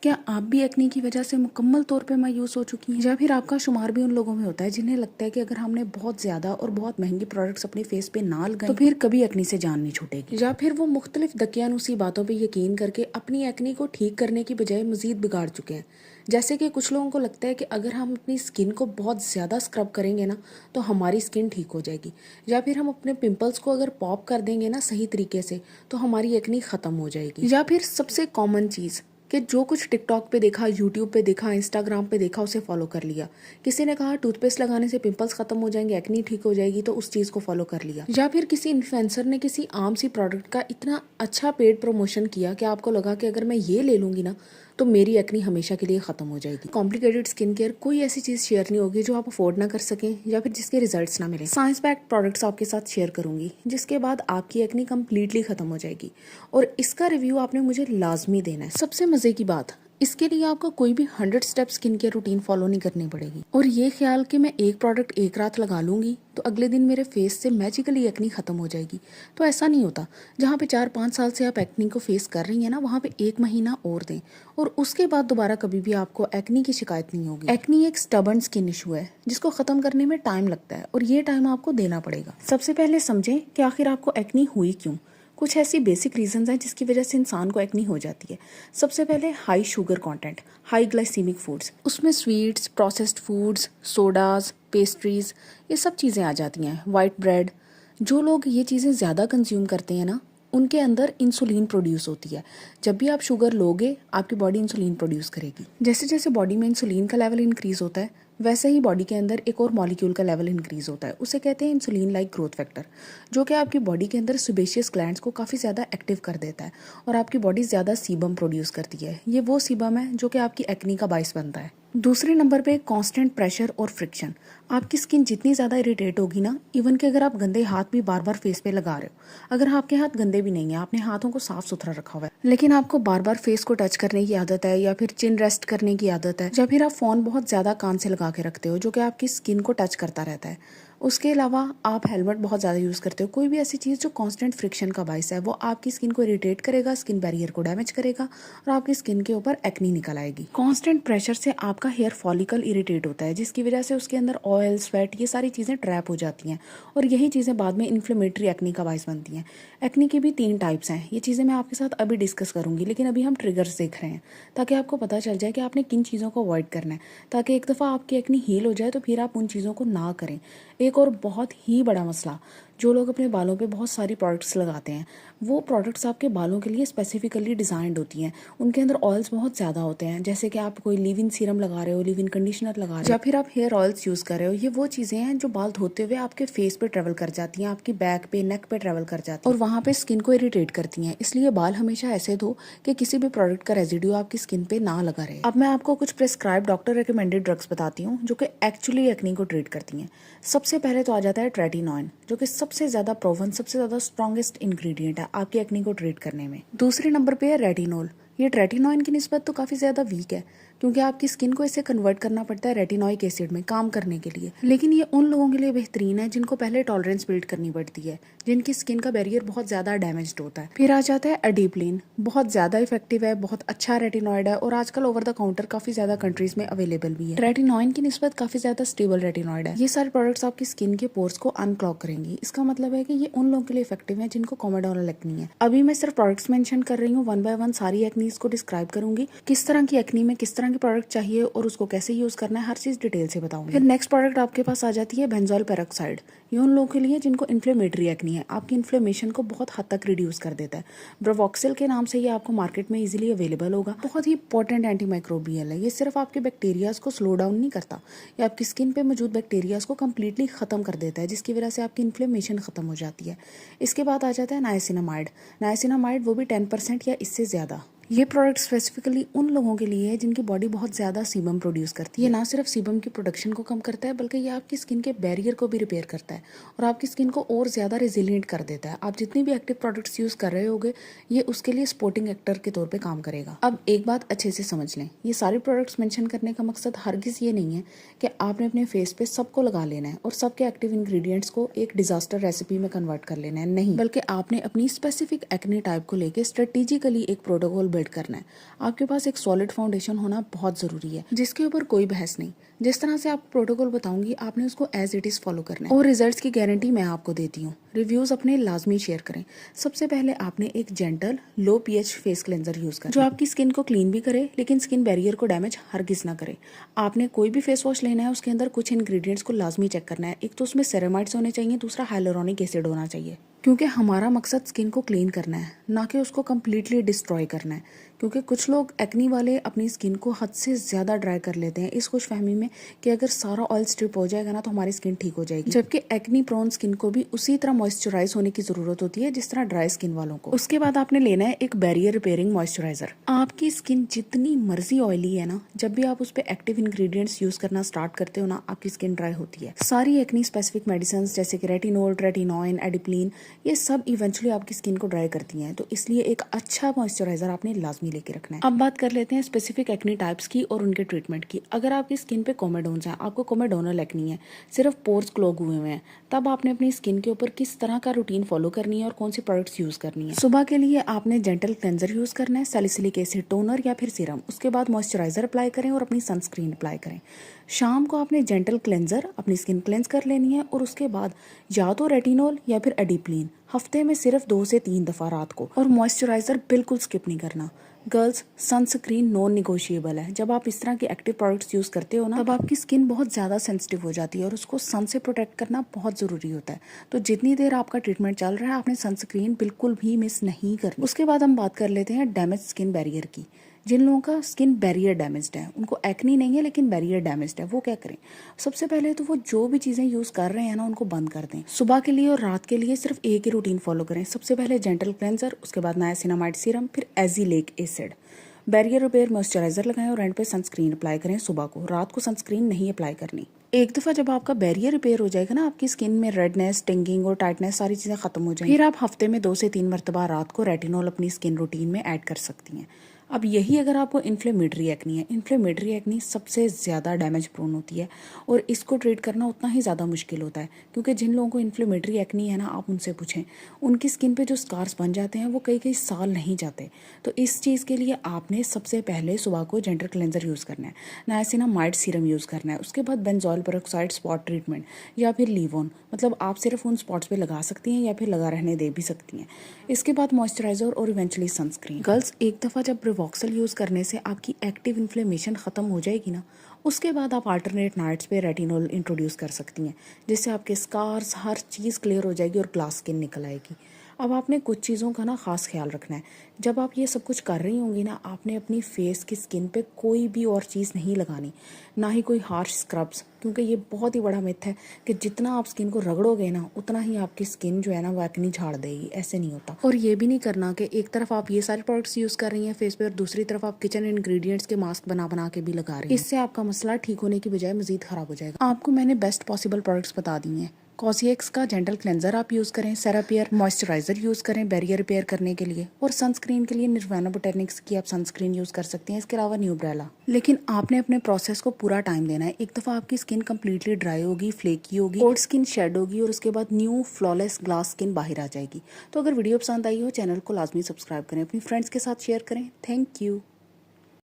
क्या आप भी एक्ने की वजह से मुकम्मल तौर पे मायूस हो चुकी हैं, या फिर आपका शुमार भी उन लोगों में होता है जिन्हें लगता है कि अगर हमने बहुत ज़्यादा और बहुत महंगी प्रोडक्ट्स अपने फेस पे ना लगाएं तो फिर कभी एक्ने से जान नहीं छूटेगी, या फिर वो मुख्तलिफ दकियानूसी बातों पे यकीन करके अपनी एक्ने को ठीक करने की बजाय मजीद बिगाड़ चुके हैं। जैसे कि कुछ लोगों को लगता है कि अगर हम अपनी स्किन को बहुत ज़्यादा स्क्रब करेंगे ना तो हमारी स्किन ठीक हो जाएगी, या फिर हम अपने पिंपल्स को अगर पॉप कर देंगे ना सही तरीके से तो हमारी एक्ने ख़त्म हो जाएगी। या फिर सबसे कॉमन चीज़ कि जो कुछ टिकटॉक पे देखा, यूट्यूब पे देखा, इंस्टाग्राम पे देखा, उसे फॉलो कर लिया। किसी ने कहा टूथपेस्ट लगाने से पिंपल्स खत्म हो जाएंगे, एक्नी ठीक हो जाएगी, तो उस चीज़ को फॉलो कर लिया। या फिर किसी इन्फ्लुएंसर ने किसी आम सी प्रोडक्ट का इतना अच्छा पेड प्रमोशन किया कि आपको लगा कि अगर मैं ये ले लूँगी ना तो मेरी एक्नी हमेशा के लिए खत्म हो जाएगी। कॉम्प्लिकेटेड स्किन केयर कोई ऐसी चीज़ शेयर नहीं होगी जो आप अफोर्ड ना कर सकें या फिर जिसके रिजल्ट्स ना मिले। साइंस बैक्ड प्रोडक्ट्स आपके साथ शेयर करूंगी जिसके बाद आपकी एक्नी कम्प्लीटली खत्म हो जाएगी, और इसका रिव्यू आपने मुझे लाजमी देना है। सबसे मजे की बात, इसके लिए आपको कोई भी 100 step skin care routine follow नहीं करनी पड़ेगी। और ये ख्याल कि मैं एक प्रोडक्ट एक रात लगा लूंगी तो अगले दिन मेरे फेस से मैजिकली एक्नी खत्म हो जाएगी, तो ऐसा नहीं होता। जहाँ पे 4-5 साल से आप एक्नी को फेस कर रही हैं ना, वहाँ पे 1 महीना और दें और उसके बाद दोबारा कभी भी आपको एक्नी की शिकायत नहीं होगी। एक्नी एक स्टबर्न स्किन इशू है जिसको खत्म करने में टाइम लगता है, और ये टाइम आपको देना पड़ेगा। सबसे पहले समझें कि आखिर आपको एक्नी हुई क्यों। कुछ ऐसी बेसिक रीजंस हैं जिसकी वजह से इंसान को एक्नी हो जाती है। सबसे पहले high sugar content, high glycemic foods, उसमें sweets, processed foods, sodas, pastries, ये सब चीज़ें आ जाती हैं। वाइट ब्रेड, जो लोग ये चीज़ें ज़्यादा कंज्यूम करते हैं ना उनके अंदर इंसुलिन प्रोड्यूस होती है। जब भी आप शुगर लोगे आपकी बॉडी इंसुलिन प्रोड्यूस करेगी। जैसे जैसे बॉडी में इंसुलिन का लेवल इंक्रीज होता है वैसे ही बॉडी के अंदर एक और मॉलिक्यूल का लेवल इंक्रीज होता है, उसे कहते हैं इंसुलिन लाइक ग्रोथ फैक्टर, जो कि आपकी बॉडी के अंदर सुबेशियस ग्लैंड्स को काफ़ी ज़्यादा एक्टिव कर देता है और आपकी बॉडी ज़्यादा सीबम प्रोड्यूस करती है। ये वो सीबम है जो कि आपकी एक्नी का बायस बनता है। दूसरे नंबर पे कांस्टेंट प्रेशर और फ्रिक्शन। आपकी स्किन जितनी ज़्यादा इरिटेट होगी ना, इवन कि अगर आप गंदे हाथ भी बार बार फेस पे लगा रहे हो, अगर आपके हाथ गंदे भी नहीं है, आपने हाथों को साफ सुथरा रखा हुआ है, लेकिन आपको बार बार फेस को टच करने की आदत है या फिर चिन रेस्ट करने की आदत है, या फिर आप फ़ोन बहुत ज़्यादा कान से लगा के रखते हो जो कि आपकी स्किन को टच करता रहता है, उसके अलावा आप हेलमेट बहुत ज़्यादा यूज़ करते हो, कोई भी ऐसी चीज़ जो कांस्टेंट फ्रिक्शन का बायस है, वो आपकी स्किन को इरिटेट करेगा, स्किन बैरियर को डैमेज करेगा और आपकी स्किन के ऊपर एक्नी निकल आएगी। कांस्टेंट प्रेशर से आपका हेयर फॉलिकल इरिटेट होता है जिसकी वजह से उसके अंदर ऑयल, स्वेट, ये सारी चीज़ें ट्रैप हो जाती हैं और यही चीज़ें बाद में इन्फ्लेमेटरी एक्नी का बायस बनती हैं। एक्नी की भी 3 टाइप्स हैं, ये चीज़ें मैं आपके साथ अभी डिस्कस करूंगी, लेकिन अभी हम ट्रिगर्स देख रहे हैं ताकि आपको पता चल जाए कि आपने किन चीज़ों को अवॉइड करना है, ताकि एक दफ़ा आपकी एक्नी हील हो जाए तो फिर आप उन चीज़ों को ना करें। एक और बहुत ही बड़ा मसला, जो लोग अपने बालों पे बहुत सारी प्रोडक्ट्स लगाते हैं, वो प्रोडक्ट्स आपके बालों के लिए स्पेसिफिकली डिज़ाइंड होती हैं, उनके अंदर ऑयल्स बहुत ज़्यादा होते हैं। जैसे कि आप कोई लिव इन सीरम लगा रहे हो, लिव इन कंडीशनर लगा रहे हो, या फिर आप हेयर ऑयल्स यूज़ कर रहे हो, ये वो चीज़ें हैं जो बाल धोते हुए आपके फेस पे ट्रेवल कर जाती हैं, आपकी बैक पे, नेक पे ट्रेवल कर जाती हैं और वहाँ पे स्किन को इरिटेट करती हैं। इसलिए बाल हमेशा ऐसे धो कि किसी भी प्रोडक्ट का रेजिड्यू आपकी स्किन पे ना लगा रहे। अब मैं आपको कुछ प्रिस्क्राइब डॉक्टर रिकमेंडेड ड्रग्स बताती हूँ जो कि एक्चुअली एक्नी को ट्रीट करती हैं। सबसे पहले तो आ जाता है ट्रेटिनॉइन, जो कि सबसे ज़्यादा प्रोवन, सबसे ज़्यादा स्ट्रॉन्गेस्ट इंग्रेडिएंट है आपकी एक्नी को ट्रीट करने में। दूसरे नंबर पे है रेटिनॉल। ये ट्रेटिनॉइन की निस्बत तो काफ़ी ज़्यादा वीक है क्योंकि आपकी स्किन को इसे कन्वर्ट करना पड़ता है रेटिनॉइक एसिड में काम करने के लिए, लेकिन ये उन लोगों के लिए बेहतरीन है जिनको पहले टॉलरेंस बिल्ड करनी पड़ती है, जिनकी स्किन का बैरियर बहुत ज़्यादा डैमेज्ड होता है। फिर आ जाता है एडिप्लिन, बहुत ज़्यादा इफेक्टिव है, बहुत अच्छा रेटिनॉइड है और आजकल ओवर द काउंटर काफ़ी ज़्यादा कंट्रीज में अवेलेबल भी है। रेटिनॉइन की निस्बत काफ़ी ज़्यादा स्टेबल रेटिनॉइड है। ये सारे प्रोडक्ट्स आपकी स्किन के पोर्स को अनक्लॉग करेंगी। इसका मतलब है कि ये उन लोगों के लिए इफेक्टिव है जिनको कॉमेडोनल एक्नी है। अभी मैं सिर्फ प्रोडक्ट्स मेंशन कर रही हूँ, 1 बाय 1 सारी एक्नीज को डिस्क्राइब करूंगी, किस तरह की एक्नी में किस तरह की प्रोडक्ट चाहिए और उसको कैसे यूज करना है, हर चीज डिटेल से बताऊंगी। फिर नेक्स्ट प्रोडक्ट आपके पास आ जाती है बेंजोल पेरोक्साइड। ये उन लोगों के लिए जिनको इन्फ्लेमेटरी एक्नी है, आपकी इन्फ्लेमेशन को बहुत हद तक रिड्यूस कर देता है। ब्रोवॉक्सिल के नाम से ये आपको मार्केट में इजीली अवेलेबल होगा। बहुत ही पोटेंट एंटीमाइक्रोबियल है। ये सिर्फ आपके बैक्टीरियाज को स्लो डाउन नहीं करता, ये आपकी स्किन पे मौजूद बैक्टीरियाज को कम्प्लीटली खत्म कर देता है, जिसकी वजह से आपकी इन्फ्लेमेशन खत्म हो जाती है। इसके बाद आ जाता है नाइसिनामाइड। नाइसिनामाइड वो भी 10% या इससे ज्यादा। ये प्रोडक्ट स्पेसिफिकली उन लोगों के लिए है जिनकी बॉडी बहुत ज़्यादा सीबम प्रोड्यूस करती है। ये ना सिर्फ सीबम की प्रोडक्शन को कम करता है बल्कि ये आपकी स्किन के बैरियर को भी रिपेयर करता है और आपकी स्किन को और ज़्यादा रेजिलिएंट कर देता है। आप जितनी भी एक्टिव प्रोडक्ट्स यूज़ कर रहे होगे, ये उसके लिए सपोर्टिंग एक्टर के तौर पर काम करेगा। अब एक बात अच्छे से समझ लें, ये सारे प्रोडक्ट्स मेंशन करने का मकसद हरगिज़ ये नहीं है कि आपने अपने फेस पे सबको लगा लेना है और सबके एक्टिव इंग्रेडिएंट्स को एक डिजास्टर रेसिपी में कन्वर्ट कर लेना है, नहीं, बल्कि आपने अपनी स्पेसिफिक एक्ने टाइप को लेकर स्ट्रेटेजिकली एक प्रोटोकॉल बिल्ड करना है। आपके पास एक सॉलिड फाउंडेशन होना बहुत ज़रूरी है, जिसके ऊपर कोई बहस नहीं। जिस तरह से आपको प्रोटोकॉल बताऊंगी आपने उसको एज इट इज़ फॉलो करना है और रिजल्ट्स की गारंटी मैं आपको देती हूँ। रिव्यूज़ अपने लाजमी शेयर करें। सबसे पहले आपने एक जेंटल लो पीएच फेस क्लेंजर यूज़ करना जो आपकी स्किन को क्लीन भी करे लेकिन स्किन बैरियर को डैमेज हरगिज ना करे। आपने कोई भी फेस वॉश लेना है उसके अंदर कुछ इंग्रेडिएंट्स को लाजमी चेक करना है। एक तो उसमें सेरेमाइड्स होने चाहिए, दूसरा हाइलुरोनिक एसिड होना चाहिए, क्योंकि हमारा मकसद स्किन को क्लीन करना है, ना कि उसको कम्प्लीटली डिस्ट्रॉय करना है। क्योंकि कुछ लोग एक्नी वाले अपनी स्किन को हद से ज़्यादा ड्राई कर लेते हैं इस खुशफहमी में कि अगर सारा ऑयल स्ट्रिप हो जाएगा ना तो हमारी स्किन ठीक हो जाएगी, जबकि एक्नी प्रोन स्किन को भी उसी तरह मॉइस्चराइज होने की ज़रूरत होती है जिस तरह ड्राई स्किन वालों को। उसके बाद आपने लेना है एक बैरियर रिपेयरिंग मॉइस्चराइजर। आपकी स्किन जितनी मर्जी ऑयली है ना, जब भी आप उस पर एक्टिव इंग्रेडिएंट्स यूज़ करना स्टार्ट करते हो ना, आपकी स्किन ड्राई होती है। सारी एक्नी स्पेसिफिक मेडिसिन जैसे कि रेटिनोल, रेटिनॉइन, एडिप्लिन, ये सब इवेंचुअली आपकी स्किन को ड्राई करती हैं, तो इसलिए एक अच्छा मॉइस्चराइजर आपने लाजमी लेके रखना है। अब बात कर लेते हैं स्पेसिफिक एक्नी टाइप्स की और उनके ट्रीटमेंट की। अगर आपकी स्किन पे कोमेडोन्स हैं, आपको कोमेडोनल एक्नी है, सिर्फ पोर्स क्लॉग हुए हुए हैं, तब आपने अपनी स्किन के ऊपर किस तरह का रूटीन फॉलो करनी है और कौन सी प्रोडक्ट्स यूज करनी है। सुबह के लिए आपने जेंटल क्लेंजर यूज करना है, सैलिसिलिक एसिड टोनर या फिर सीरम। उसके बाद मॉइस्चराइजर अप्लाई करें और अपनी सनस्क्रीन अप्लाई करें। शाम को आपने जेंटल क्लेंजर अपनी स्किन क्लेंस कर लेनी है और उसके बाद या तो रेटिनोल या फिर एडिप्लिन हफ्ते में सिर्फ 2 से 3 दफा रात को, और मॉइस्चराइजर बिल्कुल स्किप नहीं करना। गर्ल्स, सनस्क्रीन नॉन निगोशिएबल है। जब आप इस तरह के एक्टिव प्रोडक्ट्स यूज करते हो ना, तब आपकी स्किन बहुत ज्यादा सेंसिटिव हो जाती है और उसको सन से प्रोटेक्ट करना बहुत जरूरी होता है। तो जितनी देर आपका ट्रीटमेंट चल रहा है आपने सनस्क्रीन बिल्कुल भी मिस नहीं करनी। उसके बाद हम बात कर लेते हैं डैमेज स्किन बैरियर की। जिन लोगों का स्किन बैरियर डैमेज्ड है, उनको एक्नी नहीं है लेकिन बैरियर डैमेज्ड है, वो क्या करें? सबसे पहले तो वो जो भी चीज़ें यूज़ कर रहे हैं ना उनको बंद कर दें। सुबह के लिए और रात के लिए सिर्फ एक ही रूटीन फॉलो करें। सबसे पहले जेंटल क्लेंजर, उसके बाद नायासिनामाइड सीरम, फिर एज़िलेक एसिड। बैरियर रिपेयर मॉइस्चराइजर लगाएं और एंड पे सनस्क्रीन अप्लाई करें सुबह को। रात को सनस्क्रीन नहीं अप्लाई करनी। एक दफ़ा जब आपका बैरियर रिपेयर हो जाएगा ना, आपकी स्किन में रेडनेस, टिंगिंग और टाइटनेस सारी चीज़ें खत्म हो जाएंगी। फिर आप हफ्ते में 2 से 3 मरतबा रात को रेटिनॉल अपनी स्किन रूटीन में ऐड कर सकती हैं। अब यही अगर आपको इन्फ्लेमेटरी एक्नी है, इन्फ्लेमेटरी एक्नी सबसे ज़्यादा डैमेज प्रोन होती है और इसको ट्रीट करना उतना ही ज़्यादा मुश्किल होता है, क्योंकि जिन लोगों को इन्फ्लेमेटरी एक्नी है ना, आप उनसे पूछें, उनकी स्किन पे जो स्कार्स बन जाते हैं वो कई कई साल नहीं जाते। तो इस चीज़ के लिए आपने सबसे पहले सुबह को जेंटल क्लेंजर यूज़ करना है, नायासिनामाइड सीरम यूज़ करना है, उसके बाद बेंजोइल पेरोक्साइड स्पॉट ट्रीटमेंट या फिर लीव ऑन, मतलब आप सिर्फ उन स्पॉट्स पे लगा सकती हैं या फिर लगा रहने दे भी सकती हैं। इसके बाद मॉइस्चराइजर और इवेंचुअली सनस्क्रीन। गर्ल्स, एक दफ़ा जब रिवॉक्सल यूज़ करने से आपकी एक्टिव इन्फ्लेमेशन ख़त्म हो जाएगी ना, उसके बाद आप अल्टरनेट नाइट्स पे रेटिनॉल इंट्रोड्यूस कर सकती हैं, जिससे आपके स्कार्स हर चीज़ क्लियर हो जाएगी और ग्लास स्किन निकल आएगी। अब आपने कुछ चीज़ों का ना ख़ास ख्याल रखना है। जब आप ये सब कुछ कर रही होंगी ना, आपने अपनी फेस की स्किन पे कोई भी और चीज़ नहीं लगानी, ना ही कोई हार्श स्क्रब्स, क्योंकि ये बहुत ही बड़ा मिथ है कि जितना आप स्किन को रगड़ोगे ना उतना ही आपकी स्किन जो है ना वो एक्नी झाड़ देगी। ऐसे नहीं होता। और ये भी नहीं करना कि एक तरफ आप ये सारे प्रोडक्ट्स यूज़ कर रही हैं फेस पे और दूसरी तरफ आप किचन इंग्रेडिएंट्स के मास्क बना बना के भी लगा रही हैं। इससे आपका मसला ठीक होने की बजाय मजीद ख़राब हो जाएगा। आपको मैंने बेस्ट पॉसिबल प्रोडक्ट्स बता दी हैं। कॉसिएक्स का जेंटल क्लेंजर आप यूज़ करें, सेरापियर मॉइस्चराइजर यूज़ करें बैरियर रिपेयर करने के लिए, और सनस्क्रीन के लिए निर्वाणा बोटेनिक्स की आप सनस्क्रीन यूज़ कर सकती हैं। इसके अलावा न्यूब्रेला। लेकिन आपने अपने प्रोसेस को पूरा टाइम देना है। एक दफ़ा आपकी स्किन कम्प्लीटली ड्राई होगी, फ्लेकी होगी, ओल्ड स्किन शेड होगी और उसके बाद न्यू फ्लॉलेस ग्लास स्किन बाहर आ जाएगी। तो अगर वीडियो पसंद आई हो, चैनल को लाजमी सब्सक्राइब करें, अपनी फ्रेंड्स के साथ शेयर करें। Thank you.